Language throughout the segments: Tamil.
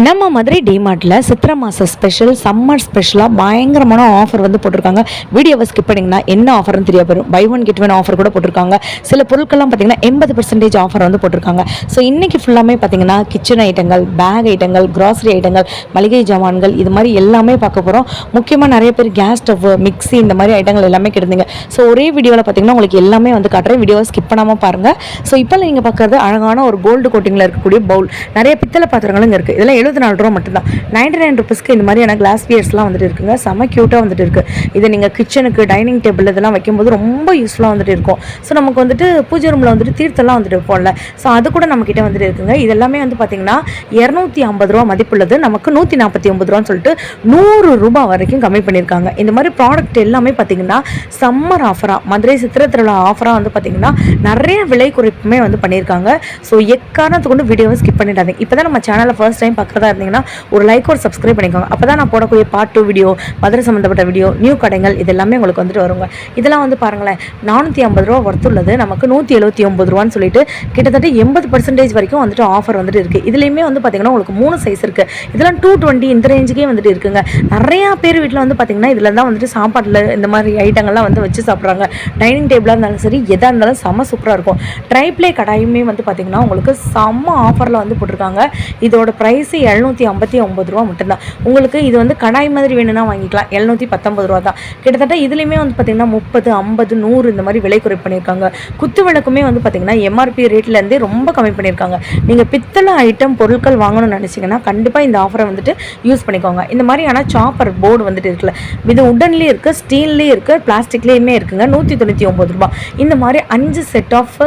நம்ம மதுரை டிமார்ட்டில் சித்திரை மாத ஸ்பெஷல் சம்மர் ஸ்பெஷலாக பயங்கரமான ஆஃபர் வந்து போட்டிருக்காங்க. வீடியோவை ஸ்கிப் பண்ணிங்கன்னா என்ன ஆஃபர்னு தெரிய வரும். Buy one get one offer கூட போட்டிருக்காங்க. சில பொருட்கள்லாம் பார்த்தீங்கன்னா 80% ஆஃபர் வந்து போட்டிருக்காங்க. ஸோ இன்றைக்கி ஃபுல்லாமே பார்த்தீங்கன்னா கிச்சன் ஐட்டங்கள், பேக் ஐட்டங்கள், கிராசரி ஐட்டங்கள், மளிகை ஜாமான்கள் இது மாதிரி எல்லாமே பார்க்க போகிறோம். முக்கியமாக நிறைய பேர் கேஸ் ஸ்டவ், மிக்ஸி இந்த மாதிரி ஐட்டங்கள் எல்லாமே கிடந்துங்க. ஸோ ஒரே வீடியோவில் பார்த்தீங்கன்னா உங்களுக்கு எல்லாமே வந்து காட்டுறேன். வீடியோவை ஸ்கிப் பண்ணாமல் பாருங்கள். ஸோ இப்போ நீங்கள் பார்க்குறது அழகான ஒரு கோல்டு கோட்டிங்கில் இருக்கக்கூடிய பவுல். நிறைய பித்தளை பாத்திரங்களும் இருக்குது. இதெல்லாம் 74 ரூபா மட்டும்தான். 99 ருபீஸ்க்கு இந்த மாதிரியான கிளாஸ் வியர்ஸ்லாம் வந்துட்டு இருக்குங்க. செம க்யூட்டாக வந்துட்டு இருக்குது. இதை நீங்கள் கிச்சனுக்கு, டைனிங் டேபிள் இதெல்லாம் வைக்கும்போது ரொம்ப யூஸ்ஃபுல்லாக வந்துட்டு இருக்கும். ஸோ நமக்கு வந்துட்டு பூஜை ரூமில் வந்துட்டு தீர்த்தெல்லாம் வந்துட்டு இருப்போம்ல, ஸோ அது கூட நம்மக்கிட்ட வந்துட்டு இருக்குங்க. இதெல்லாமே வந்து பார்த்திங்கன்னா 250 ரூபா மதிப்புள்ளது. நமக்கு 149 ரூபான்னு சொல்லிட்டு 100 ரூபா வரைக்கும் கம்மி பண்ணியிருக்காங்க. இந்த மாதிரி ப்ராடக்ட் எல்லாமே பார்த்திங்கன்னா சம்மர் ஆஃபராக, மதுரை சித்திரை திருவிழா ஆஃபராக வந்து பார்த்திங்கன்னா நிறைய விலை குறைப்புமே வந்து பண்ணியிருக்காங்க. ஸோ எக்காரணத்துக்கு கொண்டு வீடியோவை ஸ்கிப் பண்ணிட்டாதீங்க. இப்போ தான் நம்ம சேனலை ஃபர்ஸ்ட் டைம் பார்க்குறதா இருந்தீங்கன்னா ஒரு லைக் ஒரு சப்ஸ்கிரைப் பண்ணிக்கோங்க. அப்போ தான் நான் போடக்கூடிய பார்ட் 2 வீடியோ, மதுரை சம்மந்தப்பட்ட வீடியோ, நியூ கடைகள் இது எல்லாமே உங்களுக்கு வந்துட்டு வருங்க. இதெல்லாம் வந்து பாருங்களேன், 450 ரூபா ஒர்த்துள்ளது நமக்கு 179 ரூபான்னு சொல்லிட்டு கிட்டத்தட்ட 80% வரைக்கும் வந்துட்டு ஆஃபர் வந்துட்டு இருக்குது. இதுலேயுமே வந்து பார்த்திங்கன்னா உங்களுக்கு 3 சைஸ் இருக்குது. இதெல்லாம் 220 இந்த ரேஞ்சுக்கே வந்துட்டு இருக்குங்க. நிறையா பேர் வீட்டில் வந்து பார்த்திங்கன்னா இதில் தான் வந்துட்டு சாப்பாட்டில் இந்த மாதிரி ஐட்டங்கள்லாம் வந்து வச்சு சாப்பிட்றாங்க. டைனிங் டேபிளாக இருந்தாலும் சரி, எதாக இருந்தாலும் செம்ம சூப்பராக இருக்கும். ட்ரைப்ளே கடாயுமே வந்து பார்த்திங்கன்னா உங்களுக்கு செம்ம ஆஃபரில் வந்து போட்டிருக்காங்க. இதோட ப்ரைஸு 759 ரூபா மட்டும்தான். உங்களுக்கு இது வந்து கடாய் மாதிரி வேணும்னா வாங்கிக்கலாம். 719 ரூபா தான். கிட்டத்தட்ட இதுலேயுமே வந்து பார்த்திங்கன்னா 30, 50, 100 இந்த மாதிரி விலை குறைப்பு பண்ணியிருக்காங்க. குத்து விளக்குமே வந்து பார்த்திங்கன்னா எம்ஆர்பி ரேட்லேருந்தே ரொம்ப கம்மி பண்ணியிருக்காங்க. நீங்கள் பித்தளை ஐட்டம் பொருட்கள் வாங்கணும்னு நினச்சிங்கன்னா கண்டிப்பாக இந்த ஆஃபரை வந்துட்டு யூஸ் பண்ணிக்கோங்க. இந்த மாதிரியான சாப்பர் போர்டு வந்துட்டு இருக்குல்ல, இது உடன்லேயே இருக்குது, ஸ்டீல்லேயே இருக்குது, பிளாஸ்டிக்லேயுமே இருக்குங்க. 199 ரூபா. இந்த மாதிரி 5 செட் ஆஃப்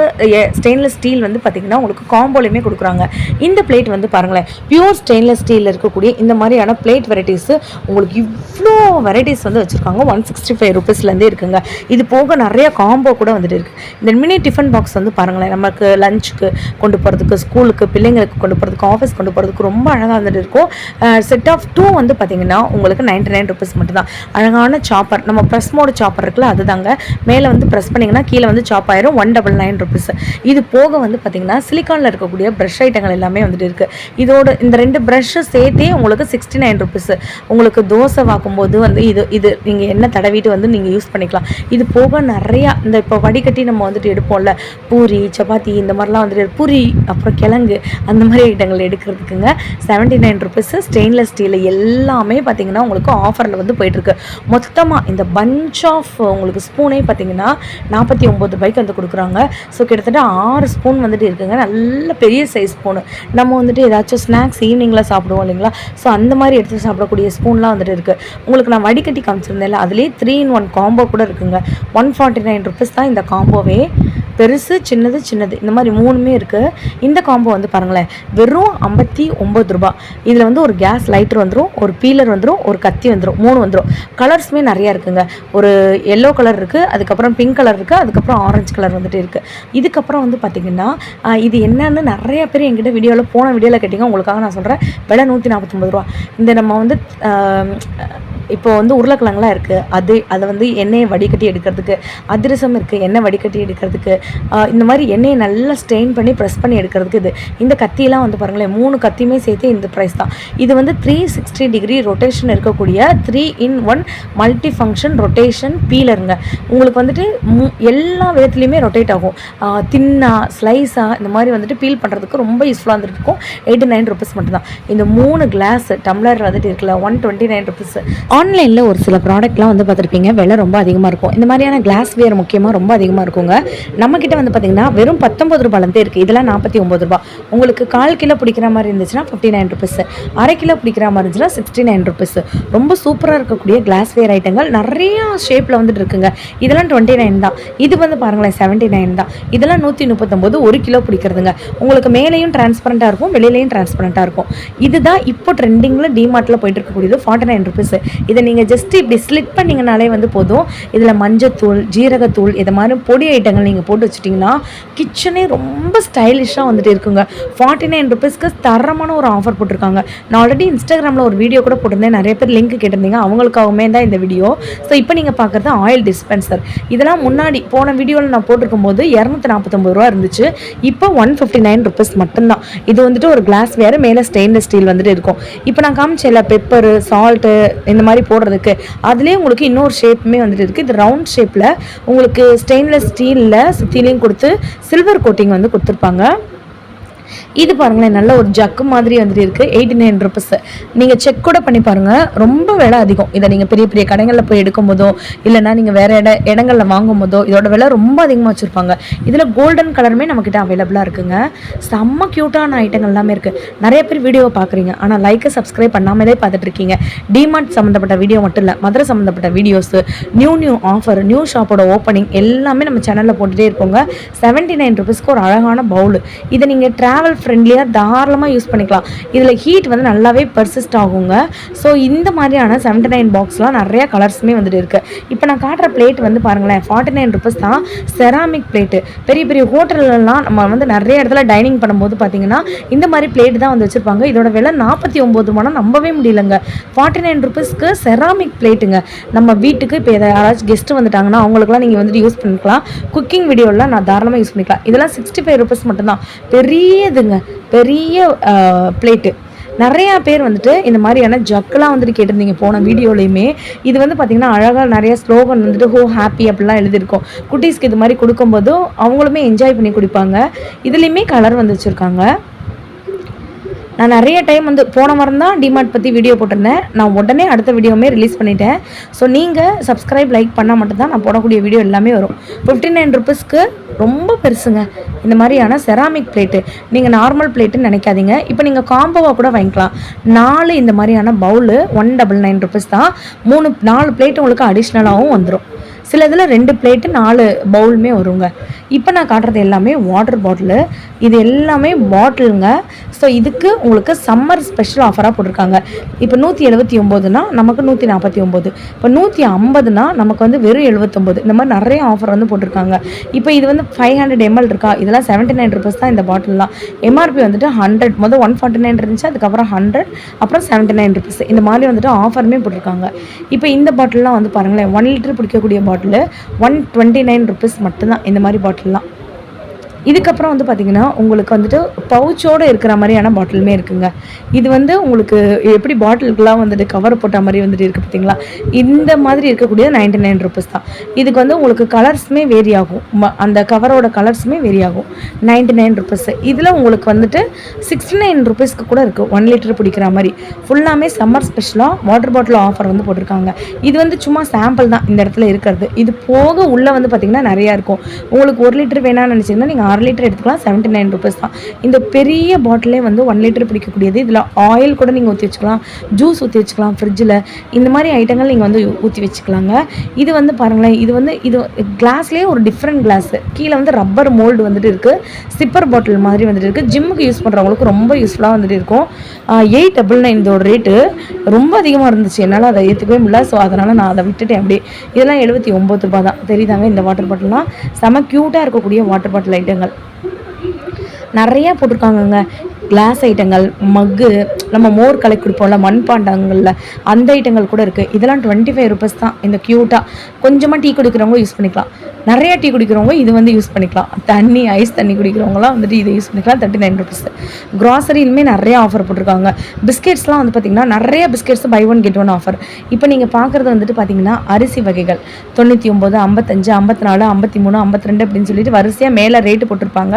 ஸ்டெயின்லெஸ் ஸ்டீல் வந்து பார்த்திங்கன்னா உங்களுக்கு காம்போலையுமே கொடுக்குறாங்க. இந்த பிளேட் வந்து பாருங்களேன், பியூர் ஸ்டெயின்லெஸ் ஸ்டீலில் இருக்கக்கூடிய இந்த மாதிரியான பிளேட் வெரைட்டிஸு உங்களுக்கு இவ்வளோ வெரைட்டிஸ் வந்து வச்சுருக்காங்க. 165 ருபீஸ்லேருந்தே இருக்குங்க. இது போக நிறைய காம்போ கூட வந்துட்டு இருக்குது. இந்த மினி டிஃபன் பாக்ஸ் வந்து பாருங்களேன், நமக்கு லஞ்சுக்கு கொண்டு போகிறதுக்கு, ஸ்கூலுக்கு, பிள்ளைங்களுக்கு கொண்டு போகிறதுக்கு, ஆஃபீஸ் கொண்டு போகிறதுக்கு ரொம்ப அழகாக வந்துட்டு இருக்கும். செட் ஆஃப் 2 வந்து பார்த்திங்கன்னா உங்களுக்கு 99 ருபீஸ் மட்டும்தான். அழகான சாப்பர், நம்ம ப்ரெஸ் மோடு சாப்பர் இருக்குல்ல அதுதாங்க. மேலே வந்து ப்ரெஸ் பண்ணிங்கன்னா கீழே வந்து சாப் ஆயிரும். 199 ருபீஸ். இது போக வந்து பார்த்திங்கன்னா சிலிக்கானில் இருக்கக்கூடிய ப்ரஷ் ஐட்டங்கள் எல்லாமே வந்துட்டு இருக்குது. இதோட இந்த 2 ப்ரஷ்ஷு சேர்த்தே உங்களுக்கு 69 ருபீஸ். உங்களுக்கு தோசை வாக்கும்போது வந்து இது நீங்கள் எண்ணெய் தடவிட்டு வந்து நீங்கள் யூஸ் பண்ணிக்கலாம். இது போக நிறையா இந்த இப்போ வடிகட்டி நம்ம வந்துட்டு எடுப்போம்ல, பூரி, சப்பாத்தி இந்த மாதிரிலாம் வந்துட்டு, பூரி அப்புறம் கிழங்கு அந்த மாதிரி ஐட்டங்கள் எடுக்கிறதுக்குங்க 79 ருபீஸ். ஸ்டெயின்லெஸ் ஸ்டீல் எல்லாமே பார்த்திங்கன்னா உங்களுக்கு ஆஃபரில் வந்து போயிட்டுருக்கு. மொத்தமாக இந்த பஞ்ச் ஆஃப் உங்களுக்கு ஸ்பூனே பார்த்திங்கன்னா 49 ரூபாய்க்கு வந்து கொடுக்குறாங்க. ஸோ கிட்டத்தட்ட 6 ஸ்பூன் வந்துட்டு இருக்குங்க. நல்ல பெரிய சைஸ் ஸ்பூனு. நம்ம வந்துட்டு ஏதாச்சும் ஸ்நாக்ஸ் ஈவினிங்கில் சாப்பிடுவோம் இல்லைங்களா, ஸோ அந்த மாதிரி எடுத்து சாப்பிடக்கூடிய ஸ்பூன்லாம் வந்துட்டு இருக்குது. உங்களுக்கு நான் வடிகட்டி காமிச்சிருந்தேன்ல, அதுலேயே 3 in 1 காம்போ கூட இருக்குங்க. 149 ருபீஸ் தான் இந்த காம்போவே. பெருசு, சின்னது, இந்த மாதிரி 3மே இருக்குது. இந்த காம்போ வந்து பாருங்களேன், வெறும் 59 ரூபா. இதில் வந்து ஒரு கேஸ் லைட்டர் வந்துடும், ஒரு பீலர் வந்துடும், ஒரு கத்தி வந்துடும், 3 வந்துடும். கலர்ஸுமே நிறையா இருக்குங்க. ஒரு எல்லோ கலர் இருக்குது, அதுக்கப்புறம் பிங்க் கலர் இருக்குது, அதுக்கப்புறம் ஆரஞ்சு கலர் வந்துட்டு இருக்குது. இதுக்கப்புறம் வந்து பார்த்திங்கன்னா இது என்னன்னு நிறைய பேர் என்கிட்ட போன வீடியோவில் கேட்டிங்க. உங்களுக்காக நான் சொல்கிறேன். விலை 149 ரூபா. இந்த நம்ம வந்து இப்போ வந்து உருளைக்கிழங்குலாம் இருக்குது, அதை வந்து எண்ணெயை வடிகட்டி எடுக்கிறதுக்கு, அதிரசம் இருக்குது எண்ணெய் வடிகட்டி எடுக்கிறதுக்கு, இந்த மாதிரி எண்ணெயை நல்லா ஸ்ட்ரெயின் பண்ணி ப்ரெஸ் பண்ணி எடுக்கிறதுக்கு இந்த கத்தியெல்லாம் வந்து பாருங்களேன், 3 கத்தியுமே சேர்த்து இந்த ப்ரைஸ் தான். இது வந்து 360 டிகிரி ரொட்டேஷன் இருக்கக்கூடிய 3 in 1 மல்டி ஃபங்க்ஷன் ரொட்டேஷன் பீலருங்க. உங்களுக்கு வந்துட்டு எல்லா விதத்துலேயுமே ரொட்டேட் ஆகும். தின்னா, ஸ்லைஸாக இந்த மாதிரி வந்துட்டு பீல் பண்ணுறதுக்கு ரொம்ப யூஸ்ஃபுல்லாக வந்துட்டு இருக்கும். 89 ருபீஸ் மட்டும்தான். இந்த 3 கிளாஸ் டம்ளர் வந்துட்டு இருக்குல்ல, 129 ருபீஸ். ஆன்லைனில் ஒரு சில ப்ராடக்ட்லாம் வந்து பார்த்துருப்பீங்க, விலை ரொம்ப அதிகமாக இருக்கும். இந்த மாதிரியான கிளாஸ் வேர் முக்கியமாக ரொம்ப அதிகமாக இருக்குங்க. நம்மக்கிட்ட வந்து பார்த்திங்கன்னா வெறும் 19 ரூபாலேருந்தே இருக்குது. இதெல்லாம் 49 ரூபா. உங்களுக்கு 1/4 கிலோ பிடிக்கிற மாதிரி இருந்துச்சுன்னா 59 ருபீஸ், 1/2 கிலோ பிடிக்கிற மாதிரி இருந்துச்சுன்னா 69 ருபீஸ். ரொம்ப சூப்பராக இருக்கக்கூடிய கிளாஸ் வேர் ஐட்டங்கள் நிறையா ஷேப்பில் வந்துட்டு இருக்குங்க. இதெல்லாம் 29 தான். இது வந்து பாருங்களேன் 79 தான். இதெல்லாம் 139, 1 கிலோ பிடிக்கிறதுங்க. உங்களுக்கு மேலேயும் டிரான்ஸ்பரண்ட்டாக இருக்கும், வெளியிலையும் டிரான்ஸ்பரண்ட்டாக இருக்கும். இதுதான் இப்போ ட்ரெண்டிங்கில் டிமார்ட்டில் போயிட்டு இருக்கக்கூடியது 49 ருபீஸ். இதை நீங்கள் ஜஸ்ட் இப்படி ஸ்லிட் பண்ணிங்கனாலே வந்து போதும். இதில் மஞ்சத்தூள், ஜீரகத்தூள் இது மாதிரி பொடி ஐட்டங்கள் நீங்கள் போட்டு வச்சுட்டிங்கன்னா கிச்சனே ரொம்ப ஸ்டைலிஷாக வந்துட்டு இருக்குங்க. 49 ருபீஸ்க்கு தரமான ஒரு ஆஃபர் போட்டிருக்காங்க. நான் ஆல்ரெடி இன்ஸ்டாகிராமில் ஒரு வீடியோ கூட போட்டிருந்தேன், நிறைய பேர் லிங்க் கேட்டிருந்தீங்க, அவங்களுக்காகவுமே தான் இந்த வீடியோ. ஸோ இப்போ நீங்கள் பார்க்குறது ஆயில் டிஸ்பென்சர். இதெல்லாம் முன்னாடி போன வீடியோவில் நான் போட்டிருக்கும் போது 249 ரூபா இருந்துச்சு. இப்போ 159 ருபீஸ் மட்டும்தான். இது வந்துட்டு ஒரு கிளாஸ் வேறு, மேலே ஸ்டெயின்லெஸ் ஸ்டீல் வந்துட்டு இருக்கும். இப்போ நான் காமிச்சேன்ல பெப்பரு, சால்ட்டு இந்த மாதிரி போடுறதுக்கு, அதுலேயே உங்களுக்கு இன்னொரு ஷேப்புமே வந்துட்டு இருக்குது. இது ரவுண்ட் ஷேப்பில் உங்களுக்கு ஸ்டெயின்லெஸ் ஸ்டீலில் சுற்றிலையும் கொடுத்து சில்வர் கோட்டிங் வந்து கொடுத்துருப்பாங்க. இது பாருங்களேன், நல்ல ஒரு ஜக்கு மாதிரி வந்துட்டு இருக்குது. 89 ருபீஸ். நீங்கள் செக் கூட பண்ணி பாருங்கள், ரொம்ப விலை அதிகம். இதை நீங்கள் பெரிய பெரிய கடைகளில் போய் எடுக்கும் போதோ இல்லைனா நீங்கள் வேறு இடங்களில் வாங்கும் போதோ இதோட விலை ரொம்ப அதிகமாக வச்சுருப்பாங்க. இதில் கோல்டன் கலருமே நம்மக்கிட்ட அவைலபிளாக இருக்குங்க. செம்ம க்யூட்டான ஐட்டங்கள் எல்லாமே இருக்குது. நிறைய பேர் வீடியோவை பார்க்குறீங்க, ஆனால் லைக்கை சப்ஸ்கிரைப் பண்ணாமலே பார்த்துட்ருக்கீங்க. டிமார்ட் சம்மந்தப்பட்ட வீடியோ மட்டும் இல்லை, மதுரை சம்மந்தப்பட்ட வீடியோஸு, நியூ ஆஃபர், நியூ ஷாப்போட ஓப்பனிங் எல்லாமே நம்ம சேனலில் போட்டுகிட்டே இருப்போங்க. 79 ருபீஸ்க்கு ஒரு அழகான பவுல். இதை நீங்கள் ட்ராவல் ஃப்ரெண்ட்லியாக தாராளமாக யூஸ் பண்ணிக்கலாம். இதில் ஹீட் வந்து நல்லாவே பர்சிஸ்ட் ஆகுங்க. ஸோ இந்த மாதிரியான 79 பாக்ஸ்லாம் நிறையா கலர்ஸுமே வந்துட்டு இருக்குது. இப்போ நான் காட்டுற பிளேட் வந்து பாருங்களேன், 49 ருபீஸ் தான். Ceramic plate. பெரிய பெரிய ஹோட்டல்லலாம் நம்ம வந்து நிறைய இடத்துல டைனிங் பண்ணும்போது பார்த்தீங்கன்னா இந்த மாதிரி பிளேட் தான் வந்து வச்சுருப்பாங்க. இதோட விலை 49 ரூபானா நம்பவே முடியலங்க. 49 ருபீஸ்க்கு செராமிக் பிளேட்டுங்க. நம்ம வீட்டுக்கு இப்போ யாராச்சும் கெஸ்ட்டு வந்துட்டாங்கன்னா அவங்களுக்குலாம் நீங்கள் வந்துட்டு யூஸ் பண்ணிக்கலாம். குக்கிங் வீடியோலாம் நான் தாராளமாக யூஸ் பண்ணிக்கலாம். இதெல்லாம் 65 ருபீஸ் மட்டும்தான். பெரியதுங்க, பெரிய பிளேட்டு. நிறையா பேர் வந்துட்டு இந்த மாதிரியான ஜக்கெலாம் வந்துட்டு கேட்டிருந்தீங்க போன வீடியோலையுமே. இது வந்து பார்த்திங்கன்னா அழகாக நிறைய ஸ்லோகன் வந்துட்டு ஹோ ஹாப்பி அப்படிலாம் எழுதியிருக்கோம். குட்டீஸ்க்கு இது மாதிரி கொடுக்கும்போதும் அவங்களுமே என்ஜாய் பண்ணி குடிப்பாங்க. இதுலேயுமே கலர் வந்து வச்சுருக்காங்க. நான் நிறைய டைம் வந்து போன வாரம் தான் டிமார்ட் பற்றி வீடியோ போட்டிருந்தேன். நான் உடனே அடுத்த வீடியோவுமே ரிலீஸ் பண்ணிட்டேன். ஸோ நீங்கள் சப்ஸ்கிரைப் லைக் பண்ணால் மட்டும்தான் நான் போடக்கூடிய வீடியோ எல்லாமே வரும். 59 ருபீஸ்க்கு ரொம்ப பெருசுங்க இந்த மாதிரியான செராமிக் பிளேட்டு. நீங்கள் நார்மல் பிளேட்டுன்னு நினைக்காதீங்க. இப்போ நீங்கள் காம்போவாக கூட வாங்கிக்கலாம். 4 இந்த மாதிரியான பவுலு 199 ருபீஸ் தான். 4 பிளேட்டு உங்களுக்கு அடிஷ்னலாகவும் வந்துடும். சில இதில் 2 பிளேட்டு 4 பவுலுமே வருங்க. இப்போ நான் காட்டுறது எல்லாமே வாட்டர் பாட்டிலு. இது எல்லாமே பாட்டிலுங்க. ஸோ இதுக்கு உங்களுக்கு சம்மர் ஸ்பெஷல் ஆஃபராக போட்டிருக்காங்க. இப்போ 179னா நமக்கு 149, இப்போ 150னா நமக்கு வந்து வெறும் 79. இந்த மாதிரி நிறைய ஆஃபர் வந்து போட்டிருக்காங்க. இப்போ இது வந்து 500 ml இருக்கா, இதெல்லாம் 79 ருபீஸ் தான் இந்த பாட்டில்லாம். எம்ஆர்பி வந்துட்டு 100, முதல் 149 இருந்துச்சு, அதுக்கப்புறம் 100, அப்புறம் 79 ருபீஸ். இந்த மாதிரி வந்துட்டு ஆஃபருமே போட்டிருக்காங்க. இப்போ இந்த பாட்டில்லாம் வந்து பாருங்களேன், 1 லிட்டர் பிடிக்கக்கூடிய பாட்டில் 129 ருபீஸ் மட்டும்தான் இந்த மாதிரி பாட்டில்லாம். இதுக்கப்புறம் வந்து பார்த்திங்கன்னா உங்களுக்கு வந்துட்டு பவுச்சோடு இருக்கிற மாதிரியான பாட்டிலுமே இருக்குங்க. இது வந்து உங்களுக்கு எப்படி பாட்டிலுக்கெலாம் வந்துட்டு கவர் போட்ட மாதிரி வந்துட்டு இருக்குது பார்த்தீங்களா, இந்த மாதிரி இருக்கக்கூடிய 99 ருபீஸ் தான். இதுக்கு வந்து உங்களுக்கு கலர்ஸுமே வேரி ஆகும், அந்த கவரோட கலர்ஸுமே வேரி ஆகும். 99 ருபீஸ். இதில் உங்களுக்கு வந்துட்டு 69 ருபீஸ்க்கு கூட இருக்குது 1 லிட்டர் பிடிக்கிற மாதிரி. ஃபுல்லாமே சம்மர் ஸ்பெஷலாக வாட்டர் பாட்டில் ஆஃபர் வந்து போட்டிருக்காங்க. இது வந்து சும்மா சாம்பிள் தான் இந்த இடத்துல இருக்கிறது. இது போக உள்ளே வந்து பார்த்திங்கன்னா நிறையா இருக்கும். உங்களுக்கு 1 லிட்டர் வேணாம்னு நினச்சிங்கன்னா நீங்கள் 6 லிட்டர் எடுத்துக்கலாம். 79 ருபீஸ் தான். இந்த பெரிய பாட்டிலே வந்து 1 லிட்டர் பிடிக்கக்கூடியது. இதில் ஆயில் கூட நீங்கள் ஊற்றி வச்சுக்கலாம், ஜூஸ் ஊற்றி வச்சுக்கலாம், ஃப்ரிட்ஜில் இந்த மாதிரி ஐட்டங்கள் நீங்கள் வந்து ஊற்றி வச்சுக்கலாங்க. இது வந்து பாருங்களேன், இது கிளாஸ்லேயே ஒரு டிஃப்ரெண்ட் கிளாஸ். கீழே வந்து ரப்பர் மோல்டு வந்துட்டு இருக்குது. சிப்பர் பாட்டில் மாதிரி வந்துட்டு இருக்குது. ஜிம்முக்கு யூஸ் பண்ணுறவங்களுக்கு ரொம்ப யூஸ்ஃபுல்லாக வந்துட்டு இருக்கும். 899 இதோட ரேட்டு ரொம்ப அதிகமாக இருந்துச்சு, என்னால் அதை ஏற்றுக்கவே முடியல. ஸோ அதனால் நான் அதை விட்டுட்டேன். அப்படியே இதெல்லாம் 79 ரூபா தான். தெரியுதாங்க, இந்த வாட்டர் பாட்டில்லாம் செம க்யூட்டாக இருக்கக்கூடிய வாட்டர் பாட்டில் ஐட்டங்கள் நிறையா போட்டிருக்காங்கங்க. கிளாஸ் ஐட்டங்கள், மக்கு, நம்ம மோர் கலக்கி கொடுப்போம்ல மண்பாண்டங்களில், அந்த ஐட்டங்கள் கூட இருக்குது. இதெல்லாம் 25 ருபீஸ் தான். இந்த க்யூட்டாக கொஞ்சமாக டீ குடிக்கிறவங்க யூஸ் பண்ணிக்கலாம், நிறையா டீ குடிக்கிறவங்க இது வந்து யூஸ் பண்ணிக்கலாம். தண்ணி, ஐஸ் தண்ணி குடிக்கிறவங்களாம் வந்துட்டு இதை யூஸ் பண்ணிக்கலாம். 39 ருபீஸ். க்ராசரியிலுமே நிறைய ஆஃபர் போட்டிருக்காங்க. பிஸ்கெட்ஸ்லாம் வந்து பார்த்திங்கன்னா நிறைய பிஸ்கெட்ஸ் பை 1 get 1 ஆஃபர். இப்போ நீங்கள் பார்க்குறது வந்துட்டு பார்த்திங்கன்னா அரிசி வகைகள் 99, 55, 54, 53, 52 அப்படின்னு சொல்லிட்டு வரிசையாக மேலே ரேட்டு போட்டிருப்பாங்க.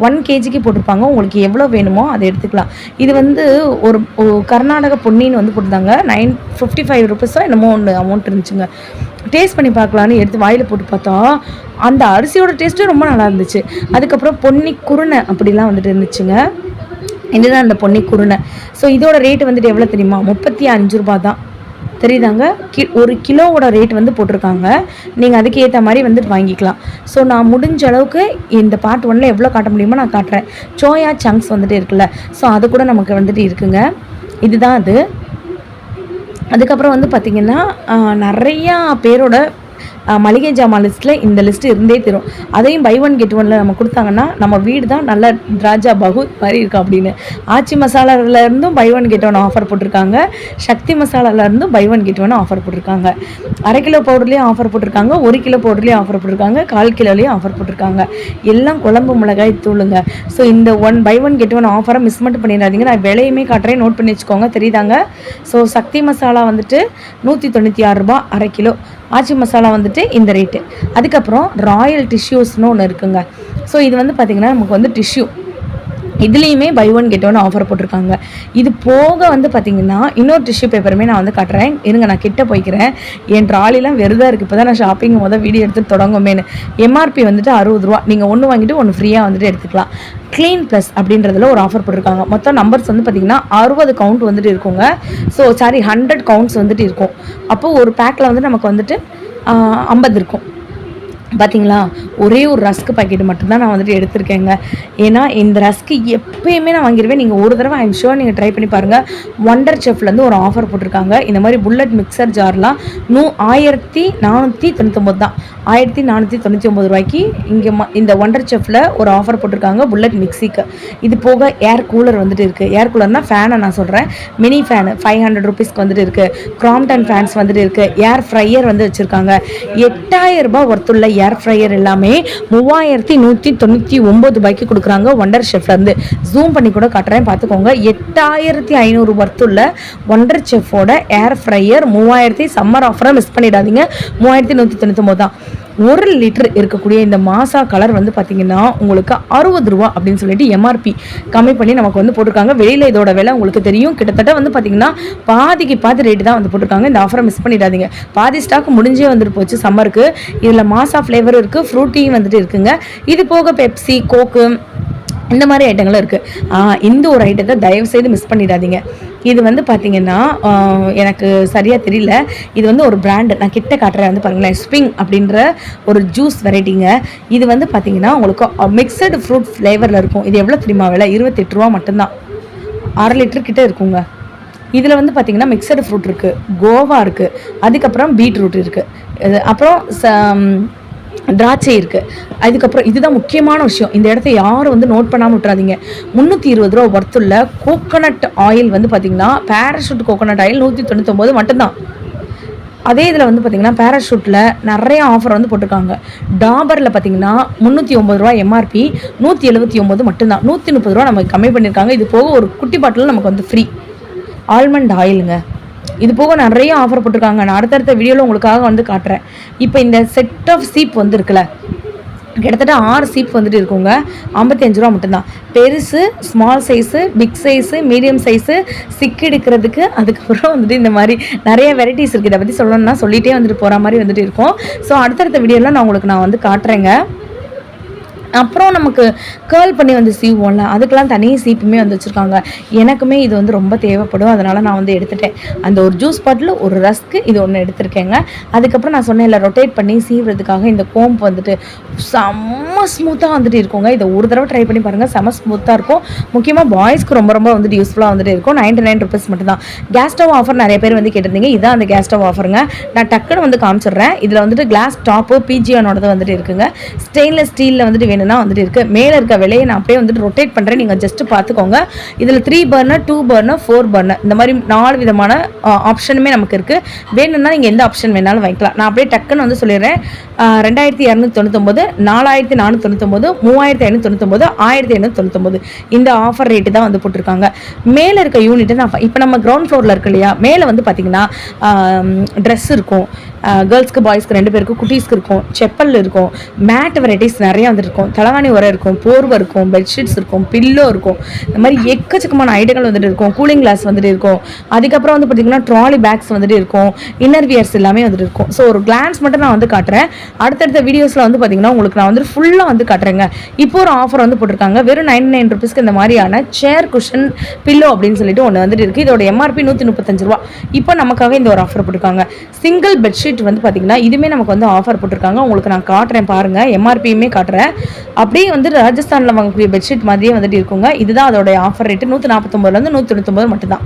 1 kgக்கு போட்டிருப்பாங்க. உங்களுக்கு எவ்வளோ வேணுமோ அதை எடுத்துக்கலாம். இது வந்து ஒரு கர்நாடக பொன்னின்னு வந்து போட்டிருந்தாங்க. 955 ருபீஸோ என்னமோ ஒன்று அமௌண்ட் இருந்துச்சுங்க. டேஸ்ட் பண்ணி பார்க்கலான்னு எடுத்து வாயில் போட்டு பார்த்தா அந்த அரிசியோட டேஸ்ட்டும் ரொம்ப நல்லா இருந்துச்சு. அதுக்கப்புறம் பொன்னி குருணை அப்படிலாம் வந்துட்டு இருந்துச்சுங்க. இதுதான் அந்த பொன்னி குருணை. ஸோ இதோட ரேட்டு வந்துட்டு எவ்வளோ தெரியுமா, 35 ரூபா தான். தெரியுதாங்க, ஒரு கிலோவோட ரேட் வந்து போட்டிருக்காங்க. நீங்கள் அதுக்கு ஏற்ற மாதிரி வந்துட்டு வாங்கிக்கலாம். ஸோ நான் முடிஞ்ச அளவுக்கு இந்த பார்ட் 1ல் எவ்வளோ காட்ட முடியுமோ நான் காட்டுறேன். சோயா சங்க்ஸ் வந்துட்டு இருக்குல்ல, ஸோ அது கூட நமக்கு வந்துட்டு இருக்குங்க. இதுதான் அது. அதுக்கப்புறம் வந்து பார்த்திங்கன்னா நிறையா பேரோட மளிகை ஜாமான் லிஸ்ட்டில் இந்த லிஸ்ட்டு இருந்தே தரும். அதையும் பை ஒன் கெட் ஒன்ல நம்ம கொடுத்தாங்கன்னா நம்ம வீடு தான் நல்ல ராஜா பகு மாதிரி இருக்கும் அப்படின்னு. ஆச்சி மசாலாவிலேருந்தும் buy one get one offer போட்டிருக்காங்க. சக்தி மசாலாவிலேருந்தும் buy one get one offer போட்டிருக்காங்க. 1/2 கிலோ பவுடர்லேயும் ஆஃபர் போட்டிருக்காங்க, 1 கிலோ பவுடர்லேயும் ஆஃபர் போட்டிருக்காங்க, 1/4 கிலோலேயும் ஆஃபர் போட்டிருக்காங்க. எல்லாம் குழம்பு மிளகாய் தூளுங்க. ஸோ இந்த பை ஒன் கெட் ஒன் ஆஃபரை மிஸ் மட்டும் பண்ணிடாதீங்க. நான் விலையுமே காட்டுறேன், நோட் பண்ணி வச்சுக்கோங்க, தெரியுதாங்க. ஸோ சக்தி மசாலா வந்துட்டு 196 ரூபா 1/2 கிலோ. ஆச்சி மசாலா வந்துட்டு இந்த ரேட்டு. அதுக்கப்புறம் ராயல் டிஷ்யூஸ்னு ஒன்று இருக்குங்க. ஸோ இது வந்து பார்த்திங்கன்னா நமக்கு வந்து டிஷ்யூ இதுலேயுமே buy one get one offer போட்டிருக்காங்க. இது போக வந்து பார்த்திங்கன்னா இன்னொரு டிஷ்யூ பேப்பருமே நான் வந்து காட்டுறேன். இருங்க, நான் கிட்ட போய்க்கிறேன். என் ட்ராலிலாம் வெறுதாக இருக்குது. இப்போ தான் நான் ஷாப்பிங் வீடியோ எடுத்து தொடங்குமேனு. எம்ஆர்பி வந்துட்டு 60 ரூபா. நீங்கள் ஒன்று வாங்கிட்டு ஒன்று ஃப்ரீயாக வந்துட்டு எடுத்துக்கலாம். க்ளீன் ப்ளஸ் அப்படின்றதுல ஒரு ஆஃபர் போட்டிருக்காங்க. மொத்தம் நம்பர்ஸ் வந்து பார்த்திங்கன்னா 60 கவுண்ட் வந்துட்டு இருக்குங்க. ஸோ 100 கவுண்ட்ஸ் வந்துட்டு இருக்கும். அப்போது ஒரு பேக்கில் வந்து நமக்கு வந்துட்டு 50 இருக்கும். பார்த்தீங்களா, ஒரே ஒரு ரஸ்க்கு பாக்கெட் மட்டும்தான் நான் வந்துட்டு எடுத்திருக்கேங்க. ஏன்னா இந்த ரஸ்க்கு எப்பயுமே நான் வாங்கிடுவேன். நீங்கள் ஒரு தடவை ஐம் ஷுர் நீங்கள் ட்ரை பண்ணி பாருங்கள். ஒண்டர் செஃப்லேருந்து ஒரு ஆஃபர் போட்டிருக்காங்க. இந்த மாதிரி புல்லட் மிக்சர் ஜார்லாம் 1499 தான். 1499 ரூபாய்க்கு இங்கே இந்த ஒண்டர் செஃப்பில் ஒரு ஆஃபர் போட்டிருக்காங்க புல்லட் மிக்சிக்கு. இது போக ஏர் கூலர் வந்துட்டு இருக்குது. ஏர் கூலர்னால் ஃபேனை நான் சொல்கிறேன். மினி ஃபேனு 500 ருபீஸ்க்கு வந்துட்டு இருக்குது. கிராம்டன் ஃபேன்ஸ் வந்துட்டு இருக்குது. ஏர் ஃப்ரையர் வந்து வச்சுருக்காங்க. 8000 ரூபாய் ஒர்த்துள்ள ஏர் ஃப்ரையர் எல்லாமே 3199 ரூபாய்க்கு கொடுக்குறாங்க ஒண்டர் ஷெஃப்லேருந்து. ஜூம் பண்ணி கூட காட்டுறேன், பார்த்துக்கோங்க. 8500 ஒர்த்துள்ள ஒண்டர் செஃப்போட ஏர் ஃப்ரையர் 3000. சம்மர் ஆஃபரை மிஸ் பண்ணிடாதீங்க. 3199 தான். 1 லிட்டர் இருக்கக்கூடிய இந்த மாசா கலர் வந்து பார்த்தீங்கன்னா உங்களுக்கு 60 ரூபா அப்படின்னு சொல்லிட்டு எம்ஆர்பி கம்மி பண்ணி நமக்கு வந்து போட்டிருக்காங்க. வெளியில் இதோட விலை உங்களுக்கு தெரியும். கிட்டத்தட்ட வந்து பார்த்தீங்கன்னா பாதிக்கு பாதி ரேட்டு தான் வந்து போட்டிருக்காங்க. இந்த ஆஃபரை மிஸ் பண்ணிடாதீங்க. பாதி ஸ்டாக் முடிஞ்சே வந்துட்டு போச்சு சம்மருக்கு. இதில் மாசா ஃப்ளேவர் இருக்குது, ஃப்ரூட்டியும் வந்துட்டு இருக்குங்க. இது போக பெப்சி, கோக்கு இந்த மாதிரி ஐட்டங்களும் இருக்குது. இந்த ஒரு ஐட்டத்தை தயவுசெய்து மிஸ் பண்ணிடாதீங்க. இது வந்து பார்த்திங்கன்னா எனக்கு சரியாக தெரியல. இது வந்து ஒரு பிராண்டு, நான் கிட்ட காட்டுறேன் வந்து பாருங்களேன். ஸ்ப்ரிங் அப்படின்ற ஒரு ஜூஸ் வெரைட்டிங்க. இது வந்து பார்த்திங்கன்னா உங்களுக்கு மிக்சடு ஃப்ரூட் ஃப்ளேவரில் இருக்கும். இது எவ்வளோ தெரியுமா விலை? 28 ரூபா மட்டும்தான். 1/2 லிட்டர் கிட்டே இருக்குங்க. இதில் வந்து பார்த்திங்கன்னா மிக்சடு ஃப்ரூட் இருக்குது, கோவா இருக்குது, அதுக்கப்புறம் பீட்ரூட் இருக்குது, அப்புறம் திராட்சை இருக்குது. அதுக்கப்புறம் இதுதான் முக்கியமான விஷயம். இந்த இடத்த யாரும் வந்து நோட் பண்ணாமல் விட்டுறாதீங்க. 320 ரூபா ஒர்த்துள்ள கோகோனட் ஆயில் வந்து பார்த்திங்கன்னா பேராஷூட் கோகோனட் ஆயில் 199 மட்டும்தான். அதே இதில் வந்து பார்த்திங்கன்னா பேராஷூட்டில் நிறைய ஆஃபர் வந்து போட்டிருக்காங்க. டாபரில் பார்த்திங்கன்னா 309 ரூபா எம்ஆர்பி, 179 மட்டும்தான். 130 ரூபா நமக்கு கம்மி பண்ணியிருக்காங்க. இது போக ஒரு குட்டி பாட்டில் நமக்கு வந்து ஃப்ரீ. ஆல்மண்ட் ஆயிலுங்க. இது போக நிறைய ஆஃபர் போட்டிருக்காங்க. நான் அடுத்தடுத்த வீடியோவில் உங்களுக்காக வந்து காட்டுறேன். இப்போ இந்த செட் ஆஃப் சீப் வந்து இருக்குல்ல, கிட்டத்தட்ட 6 சீப் வந்துட்டு இருக்குங்க. 55 ரூபா மட்டும்தான். பெருசு, small size, big size, medium size, சிக்கு எடுக்கிறதுக்கு. அதுக்கப்புறம் வந்துட்டு இந்த மாதிரி நிறைய வெரைட்டிஸ் இருக்குது. இதை பற்றி சொல்லணும்னா சொல்லிகிட்டே வந்துட்டு போகிற மாதிரி வந்துட்டு இருக்கும். ஸோ அடுத்தடுத்த வீடியோவில் நான் வந்து காட்டுறேங்க. அப்புறம் நமக்கு கேர்ள் பண்ணி வந்து சீவுவோம்ல, அதுக்கெலாம் தனி சீப்புமே வந்து வச்சுருக்காங்க. எனக்குமே இது வந்து ரொம்ப தேவைப்படும். அதனால் நான் வந்து எடுத்துட்டேன். அந்த ஒரு ஜூஸ் பாட்டில், ஒரு ரஸ்க்கு, இது ஒன்று எடுத்திருக்கேங்க. அதுக்கப்புறம் நான் சொன்னேன் இல்லை, ரொட்டேட் பண்ணி சீவுறதுக்காக இந்த கோம்பு வந்துட்டு செம்ம ஸ்மூத்தாக வந்துட்டு இருக்குங்க. இதை ஒரு தடவை ட்ரை பண்ணி பாருங்கள், செம்ம ஸ்மூத்தாக இருக்கும். முக்கியமாக பாய்ஸ்க்கு ரொம்ப ரொம்ப வந்துட்டு யூஸ்ஃபுல்லாக வந்துட்டு இருக்கும். 99 ருபீஸ் மட்டும்தான். கேஸ் ஸ்டவ் ஆஃபர் நிறைய பேர் வந்து கேட்டிருந்தீங்க. இதான் அந்த கேஸ் ஸ்டவ் ஆஃபருங்க. நான் டக்குன்னு வந்து காமிச்சிடுறேன். இதில் வந்துட்டு கிளாஸ் டாப்பு பிஜியானோடது வந்துட்டு இருக்குங்க. ஸ்டெயின்லெஸ் ஸ்டீலில் வந்துட்டு வேணும்னா வந்துட்டு இருக்குது. மேலே இருக்க விலையை நான் அப்படியே வந்துட்டு ரொட்டேட் பண்ணுறேன், நீங்கள் ஜஸ்ட்டு பார்த்துக்கோங்க. இதில் 3 பர்னர், 2 பர்னர், 4 பர்னர் இந்த மாதிரி 4 விதமான ஆப்ஷனுமே நமக்கு இருக்குது. வேணும்னா நீங்கள் எந்த ஆப்ஷன் வேணாலும் வைக்கலாம். நான் அப்படியே டக்குன்னு வந்து சொல்லிடுறேன். 2299, 4499, 3599, 1599 இந்த ஆஃபர் ரேட்டு தான் வந்து போட்டிருக்காங்க. மேலே இருக்க யூனிட்டை நான் இப்போ நம்ம கிரவுண்ட் ஃப்ளோரில் இருக்கு இல்லையா, மேலே வந்து பார்த்திங்கன்னா ட்ரெஸ் இருக்கும். கேர்ள்ஸ்க்கு பாய்ஸ்க்கு 2 பேருக்கும், குட்டீஸ்க்கு இருக்கும், செப்பல் இருக்கும், மேட் வெரைட்டிஸ் நிறையா வந்துட்டு இருக்கும், தலகாணி உரை இருக்கும், போர்வை இருக்கும், பெட்ஷீட்ஸ் இருக்கும், பில்லோ இருக்கும். இந்த மாதிரி எக்கச்சக்கமான ஐட்டங்கள் வந்துட்டு இருக்கும். கூலிங் கிளாஸ் வந்துட்டு இருக்கும். அதுக்கப்புறம் வந்து பார்த்திங்கன்னா ட்ராலி பேக்ஸ் வந்துட்டு இருக்கும். இன்னர் வியர்ஸ் எல்லாமே வந்துட்டு இருக்கும். ஸோ ஒரு கிளான்ஸ் மட்டும் நான் வந்து காட்டுறேன். அடுத்தடுத்த வீடியோஸில் வந்து பார்த்திங்கன்னா உங்களுக்கு நான் வந்து ஃபுல்லாக வந்து காட்டுறேங்க. இப்போ ஒரு ஆஃபர் வந்து போட்டிருக்காங்க. வெறும் 99 ருபீஸ்க்கு இந்த மாதிரியான சேர் குஷன் பில்லோ அப்படின்னு சொல்லிட்டு ஒன்று வந்துட்டு இருக்குது. இதோட எம்ஆர்பி 135 ரூபா. இப்போ நமக்காக இந்த ஒரு ஆஃபர் போட்டிருக்காங்க. சிங்கிள் பெட்ஷீட் வந்து பார்த்திங்கன்னா இதுவுமே நமக்கு வந்து ஆஃபர் போட்டிருக்காங்க. உங்களுக்கு நான் காட்டுறேன் பாருங்கள், எம்ஆர்பியுமே காட்டுறேன். அப்படியே வந்து ராஜஸ்தானில் வாங்கக்கூடிய பெட்ஷீட் மாதிரியே வந்துட்டு இருக்குங்க. இதுதான் அதோட ஆஃபர் ரேட்டு. 149 199 மட்டும்தான்.